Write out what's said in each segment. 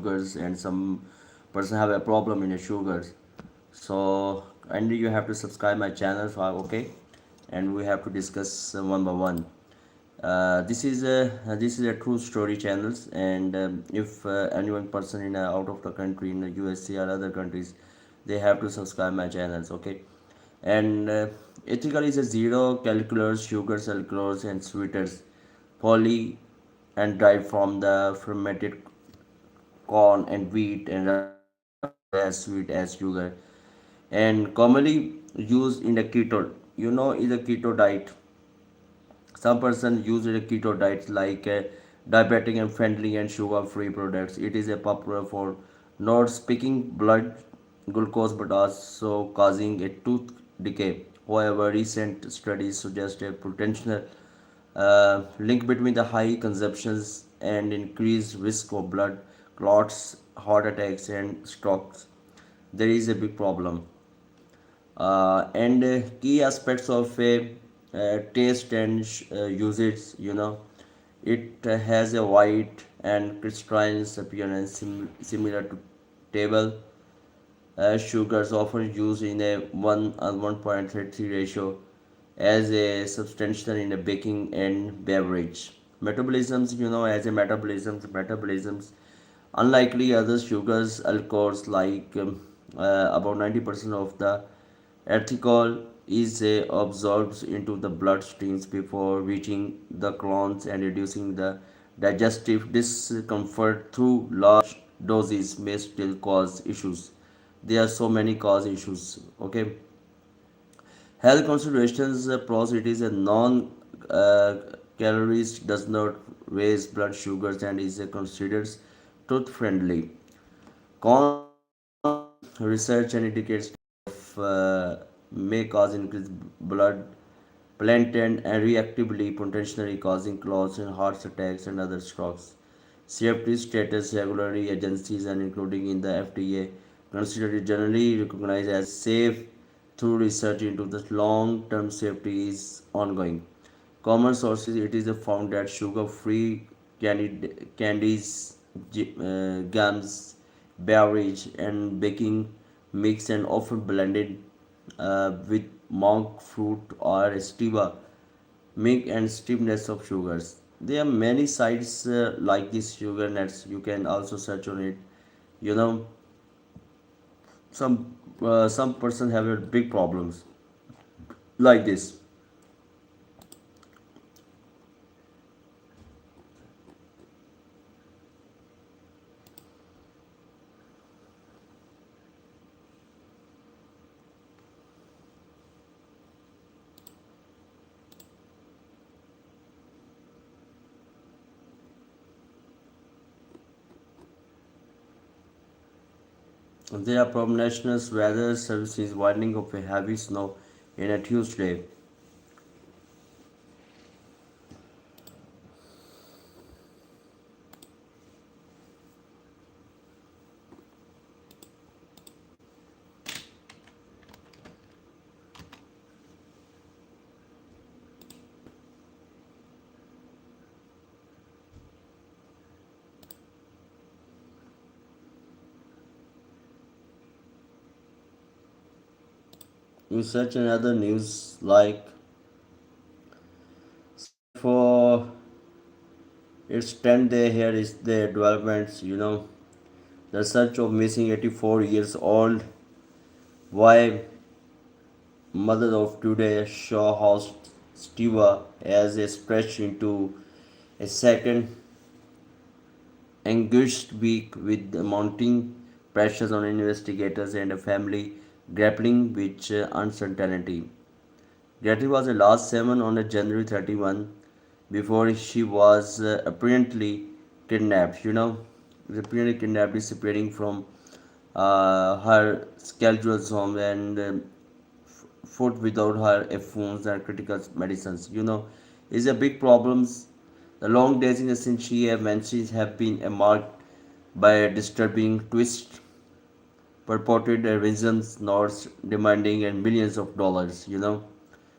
sugars, and some person have a problem in the sugars. So and you have to subscribe my channel for okay, and we have to discuss one by one. This is a true story channels, and if anyone person in out of the country in the USA or other countries, they have to subscribe my channels. Okay, and ethical is a zero calculus, sugar, sucrose, and sweeteners, poly, and derived from the fermented corn and wheat and as sweet as sugar, and commonly used in the keto. Is a keto diet. Some person use a keto diet like diabetic and friendly and sugar-free products. It is a popular for not speaking blood glucose but also causing a tooth decay. However, recent studies suggest a potential link between the high consumptions and increased risk of blood clots, heart attacks, and strokes. There is a big problem. And key aspects of a taste and usage, it has a white and crystalline appearance similar to table sugars, often used in a 1 and 1.33 ratio as a substantial in a baking and beverage. Metabolisms, as a metabolisms, unlikely other sugars, alcohols like about 90% of the ethical is absorbed into the bloodstreams before reaching the colons and reducing the digestive discomfort through large doses may still cause issues. There are so many cause issues. Okay, health considerations, pros, it is a non calories, does not raise blood sugars, and is considered tooth friendly. Cons, research and indicates of may cause increased blood plankton and reactively potentially causing clots and heart attacks and other strokes. Safety status, regulatory agencies and including in the FDA consider it generally recognized as safe through research into the long-term safety is ongoing. Common sources, it is found that sugar-free candies, gums, beverage, and baking mix and often blended with monk fruit or stevia milk and stiffness of sugars. There are many sites like this sugar nets. You can also search on it. You know, some person have a big problems like this. There are problem national weather services warning of a heavy snow in a Tuesday. You search another news like for its 10th day here is the developments. The search of missing 84 years old why mother of today Shaw host Steva as a stretch into a second anguished week with the mounting pressures on investigators and a family grappling with uncertainty. Gretry was the last sermon on a January 31 before she was apparently kidnapped. Apparently kidnapped, disappearing from her scheduled home and food without her phones and critical medicines. Is a big problems. The long days in the since she have mentioned have been marked by a disturbing twist, purported reasons, notes demanding and millions of dollars.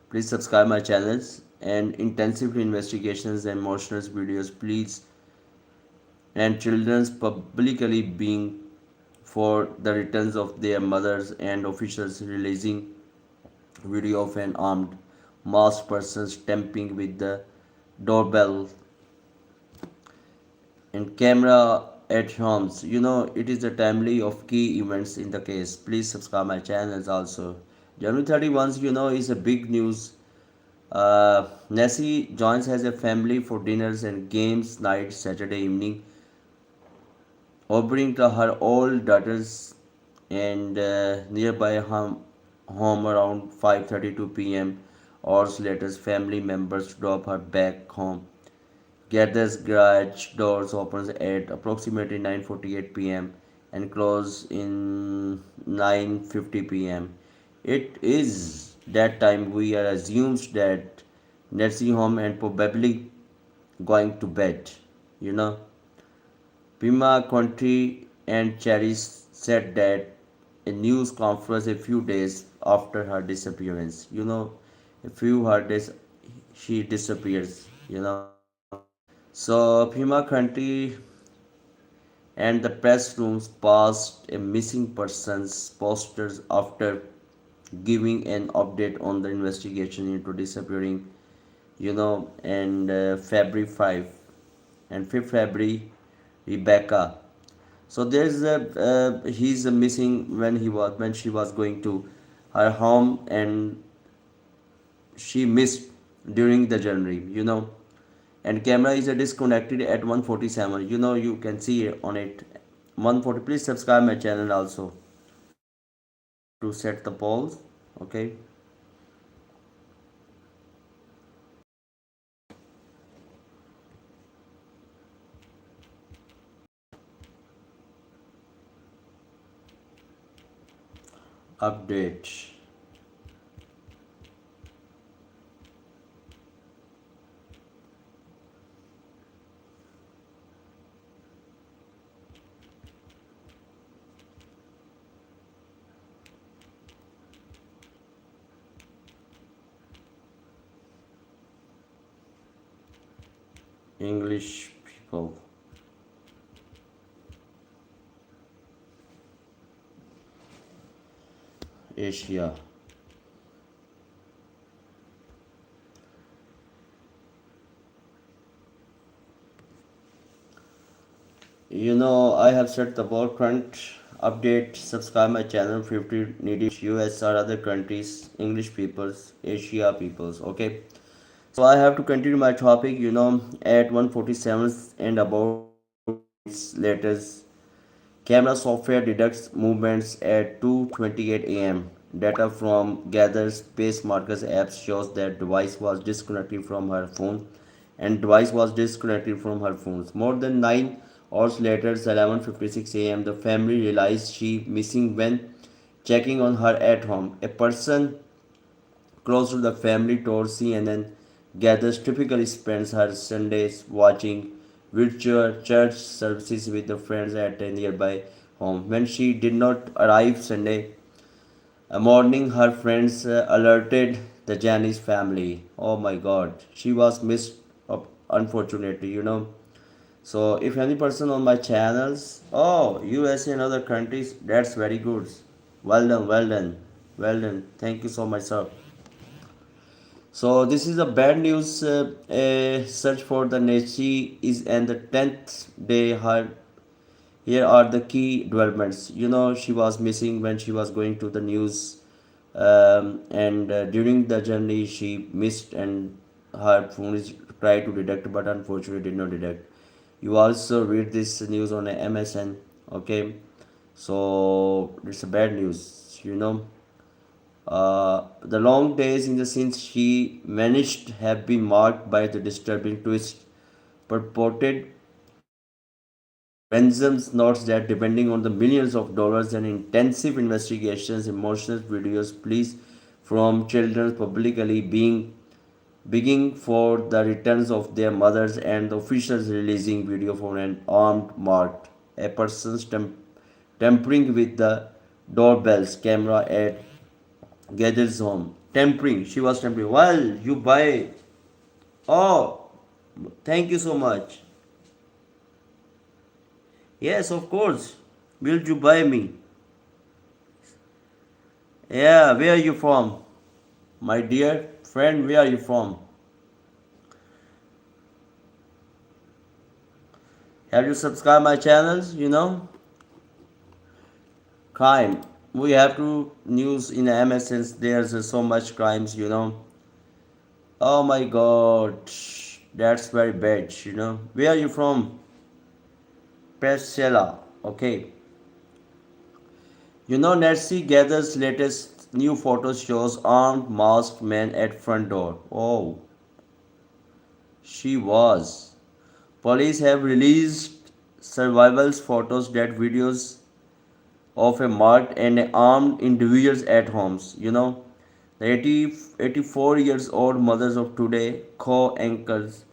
Please subscribe my channels and intensive investigations and emotional videos. Please and children's publicly being for the returns of their mothers and officials releasing video of an armed masked person stamping with the doorbell and camera at homes. It is a timely of key events in the case. Please subscribe my channels also. January 31st, is a big news. Nessie joins as a family for dinners and games night Saturday evening, offering to her old daughters and nearby home around 5:32 p.m. Hours later, family members drop her back home. Gather's garage doors opens at approximately 9:48 p.m. and close in 9:50 p.m. It is that time we are assumed that nursing home and probably going to bed. You know, Pima County and Cherish said that a news conference a few days after her disappearance. A few her days she disappears. So Pima County and the press rooms passed a missing persons posters after giving an update on the investigation into disappearing, and February 5 and 5th February, Rebecca. So there's a he's missing when she was going to her home and she missed during the journey, and camera is disconnected at 147. You can see on it 140. Please subscribe my channel also to set the polls. Okay, update. English people. Asia. I have set the ball current update. Subscribe my channel. 50 needy US or other countries, English peoples, Asia peoples. Okay. So I have to continue my topic, at 147 and about later. Camera software detects movements at 2:28 a.m. Data from Gather Space Markers app shows that device was disconnected from her phone and device was disconnected from her phones. More than 9 hours later, 11:56 a.m., the family realized she missing when checking on her at home. A person close to the family told CNN Gathers typically spends her Sundays watching virtual church services with the friends at a nearby home. When she did not arrive Sunday morning, her friends alerted the Janice family. Oh my God, she was missed up, unfortunately. So if any person on my channels, oh USA and other countries, that's very good. Well done, well done, well done. Thank you so much, sir. So this is a bad news. A search for the Nechi is and the 10th day. Here are the key developments. She was missing when she was going to the news, and during the journey she missed, and her phone is tried to detect, but unfortunately did not detect. You also read this news on MSN. Okay, so it's a bad news. The long days in the since she vanished have been marked by the disturbing twist. Purported ransoms notes that depending on the millions of dollars and intensive investigations, emotional videos, pleas from children publicly begging for the returns of their mothers and the officials releasing video from an armed marked a person's tampering with the doorbell's camera at Gather's home. Tempering. She was tempering. Well, you buy. Oh, thank you so much. Yes, of course. Will you buy me? Yeah, where are you from? My dear friend, where are you from? Have you subscribed my channels? Crime. We have to news in MS since there's so much crimes. Oh my god. That's very bad. Where are you from? Pescella. Okay. Nancy Gather's latest new photo shows armed masked men at front door. Oh, she was. Police have released survivals photos that videos of a marked and armed individuals at homes. The 84 years old mothers of today co-anchors.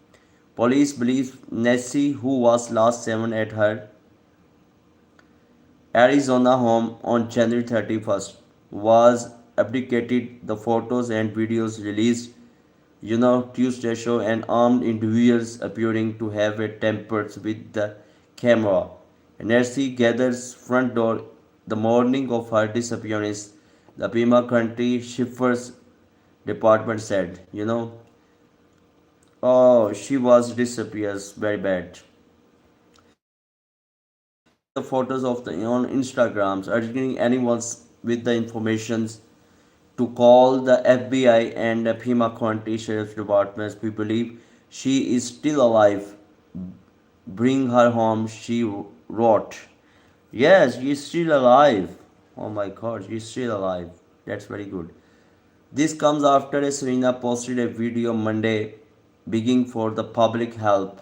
Police believe Nessie, who was last summoned at her Arizona home on January 31st, was abdicated. The photos and videos released Tuesday show an armed individuals appearing to have a tampers with the camera. Nancy Gather's front door the morning of her disappearance, the Pima County Sheriff's Department said. Oh, she was disappears very bad. The photos of the on Instagrams urging anyone with the informations to call the FBI and the Pima County Sheriff's Department. We believe she is still alive. Bring her home, she wrote. Yes, she is still alive. Oh my god, she is still alive. That's very good. This comes after a Serena posted a video Monday begging for the public help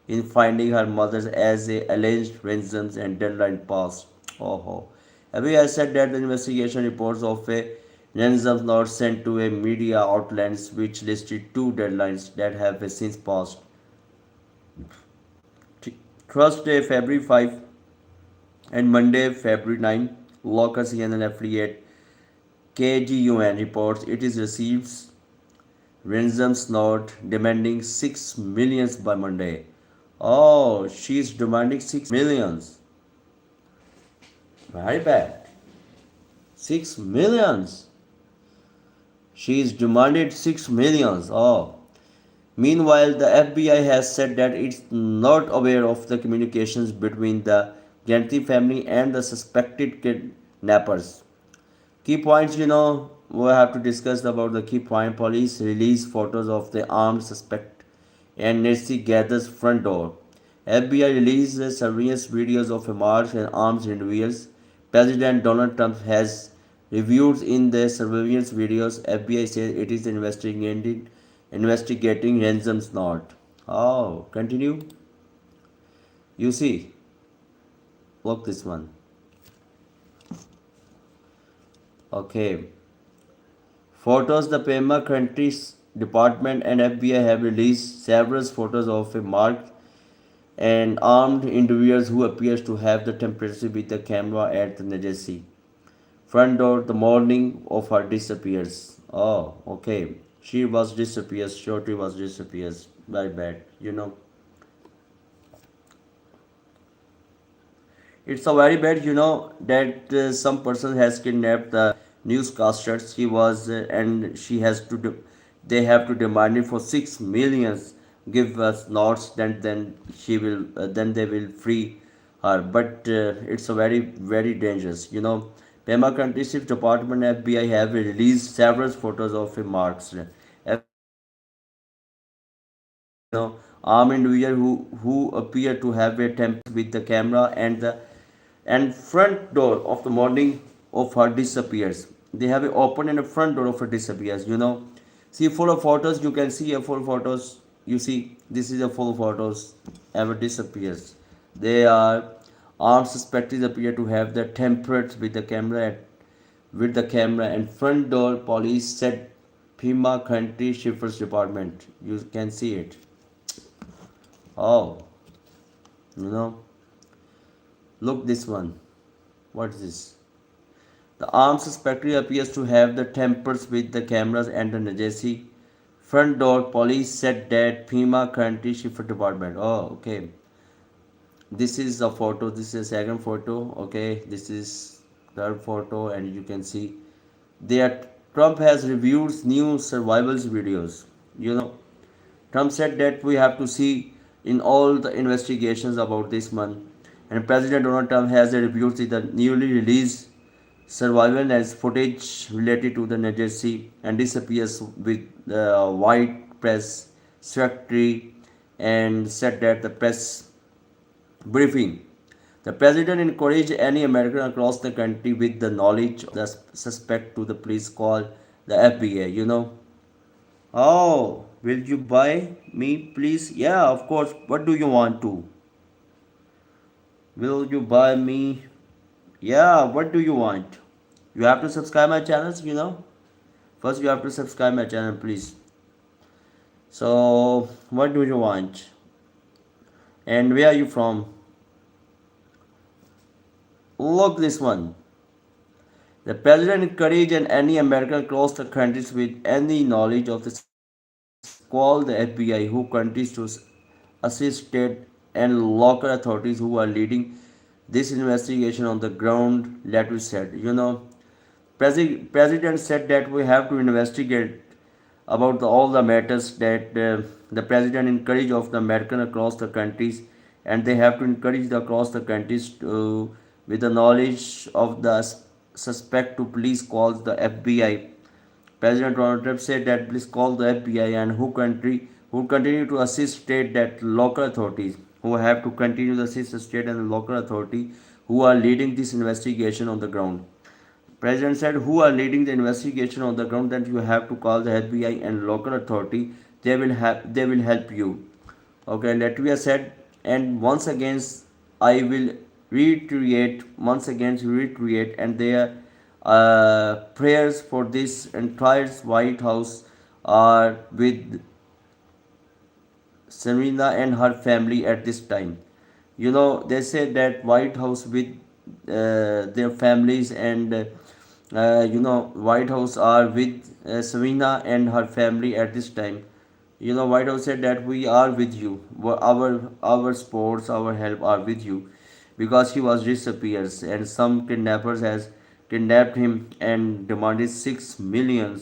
in finding her mother as a alleged ransoms and deadline passed. Oh, FBI said that the investigation reports of a ransom note sent to a media outlets which listed two deadlines that have since passed. Thursday, February 5 and Monday, February 9, local CNN affiliate KGUN reports it is receives ransoms note demanding 6 millions by Monday. Oh, she is demanding 6 millions. Very bad. 6 millions. She is demanded 6 millions. Oh. Meanwhile, the FBI has said that it's not aware of the communications between the Ganti family and the suspected kidnappers. Key points, we have to discuss about the key point. Police release photos of the armed suspect and Nancy Gather's front door. FBI released surveillance videos of a march and armed individuals. President Donald Trump has reviewed in the surveillance videos. FBI says it is investigating ransoms not. Oh, continue. You see, look this one. Okay. Photos the Pema Country's Department and FBI have released several photos of a marked and armed individuals who appears to have the temperature with the camera at the Najazi front door the morning of her disappears. Oh, okay. She was disappears. Shorty was disappears. Very bad. It's a very bad. That some person has kidnapped the newscasters. She was and she has to. They have to demand it for 6 millions. Give us notes. Then she will. Then they will free her. But it's a very dangerous. Pema County Sheriff Department FBI have released several photos of a marks. Armed individual who appear to have a temper with the camera and front door of the morning of her disappears. They have it open and the front door of her disappears. See full of photos. You can see a full photos. You see this is a full photos. Ever disappears. They are armed suspects appear to have the tempered with the camera and front door. Police said Pima County Sheriff's Department. You can see it. Oh, you know, look this one. What is this? The armed suspect appears to have the tempers with the cameras and the Najazi front door. Police said that Pima County Sheriff Department. Oh, okay. This is a photo. This is a second photo. Okay, this is third photo, and you can see there Trump has reviewed new survivals videos. You know, Trump said that we have to see in all the investigations about this month, and President Donald Trump has reviewed the newly released survival as footage related to the New Jersey and disappears with the white press secretary, and said that the press briefing. The president encouraged any American across the country with the knowledge of the suspect to the police call the FBI. Oh, will you buy me, please? Yeah, of course. What do you want to? Will you buy me? Yeah, what do you want? You have to subscribe my channels. First, you have to subscribe my channel, please. So, what do you want? And where are you from? Look this one. The president encouraged any American across the countries with any knowledge of the call the FBI, who continues to assist state and local authorities who are leading this investigation on the ground. Letter said, President said that we have to investigate about all the matters that the president encouraged of the American across the countries, and they have to encourage the across the countries to, with the knowledge of the suspect to police calls the FBI. President Donald Trump said that please call the FBI and who continue to assist state that local authorities who have to continue to assist the state and the local authority who are leading this investigation on the ground. President said who are leading the investigation on the ground that you have to call the FBI and local authority. They will help you. Okay, Latvia said, and once again reiterate, and their prayers for this entire White House are with Serena and her family at this time. They said that White House with their families, and White House are with Serena and her family at this time. White House said that we are with you. Our sports, our help are with you, because he was disappears and some kidnappers has kidnapped him and demanded $6 million.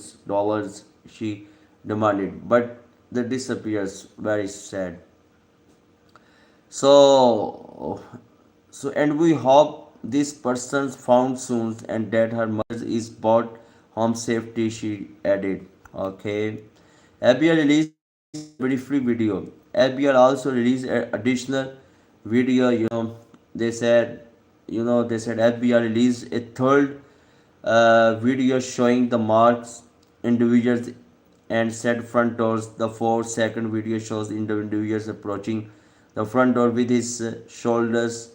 She demanded, but the disappears. Very sad. So so and we hope this person's found soon and that her mother is brought home safety, she added. Okay. FBI released briefly video. FBI also released additional video. They said, FBI released a third video showing the marks individuals and said front doors. The 4-second video shows individuals approaching the front door with his shoulders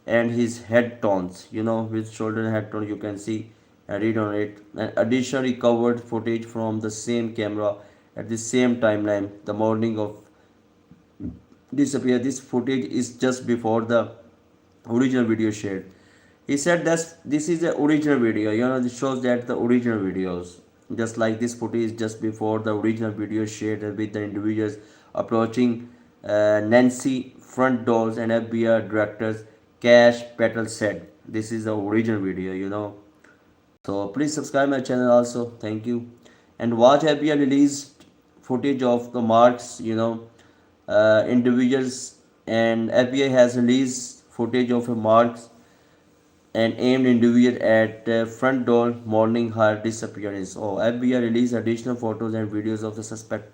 and his head tones. With shoulder and head tone, you can see and read on it. And additionally covered footage from the same camera at the same timeline. The morning of disappear. This footage is just before the original video shared. He said that this is the original video. This shows that the original videos, just like this footage just before the original video shared with the individuals approaching Nancy front doors, and FBI directors Cash Patel said this is the original video. So please subscribe my channel also. Thank you. And watch FBI released footage of the marks, individuals, and FBI has released footage of a marks and aimed individual at front door morning her disappearance. Oh, FBI released additional photos and videos of the suspect.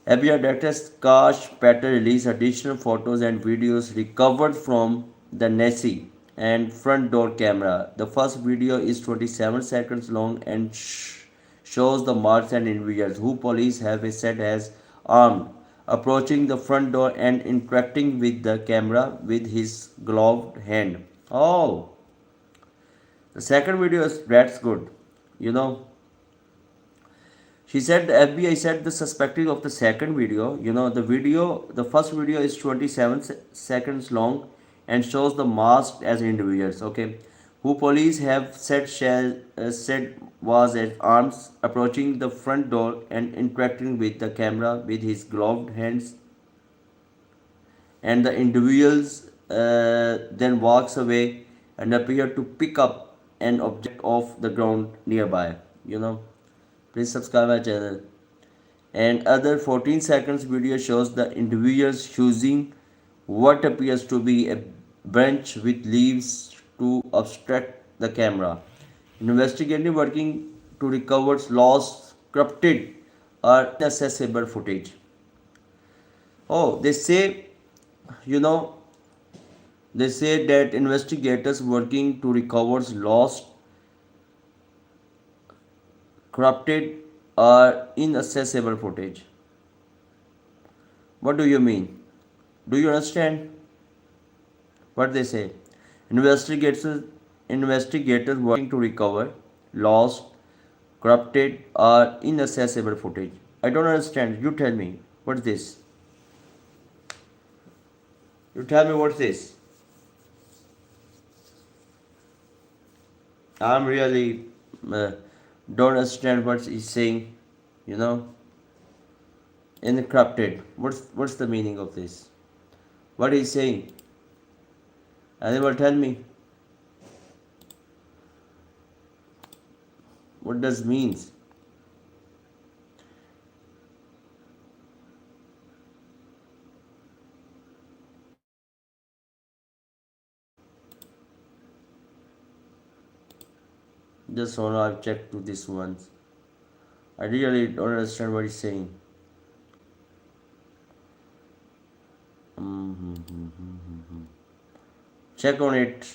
FBI Director Kash Patel released additional photos and videos recovered from the Nessie and front door camera. The first video is 27 seconds long and shows the marks and individuals who police have said as armed approaching the front door and interacting with the camera with his gloved hand. Oh, the second video is that's good. You know, she said the FBI said the suspecting of the second video. The first video is 27 seconds long and shows the masked as individuals. Okay, who police have said was at arms approaching the front door and interacting with the camera with his gloved hands, and the individuals then walks away and appear to pick up an object off the ground nearby. You know, please subscribe my channel. And other 14 seconds video shows the individuals choosing what appears to be a branch with leaves to obstruct the camera. Investigative working to recover lost, corrupted, or inaccessible footage. Oh, you know, they say that investigators working to recover lost, corrupted, or inaccessible footage. What do you mean? Do you understand what they say? Investigators, investigators working to recover lost, corrupted, or inaccessible footage. I don't understand. You tell me. What's this? You tell me what's this? I'm really uh, don't understand what he's saying. You know, encrypted. What's the meaning of this? What he's saying? Anyone tell me what does means? Just wanna I've checked to this once. I really don't understand what he's saying. Mm-hmm. Check on it.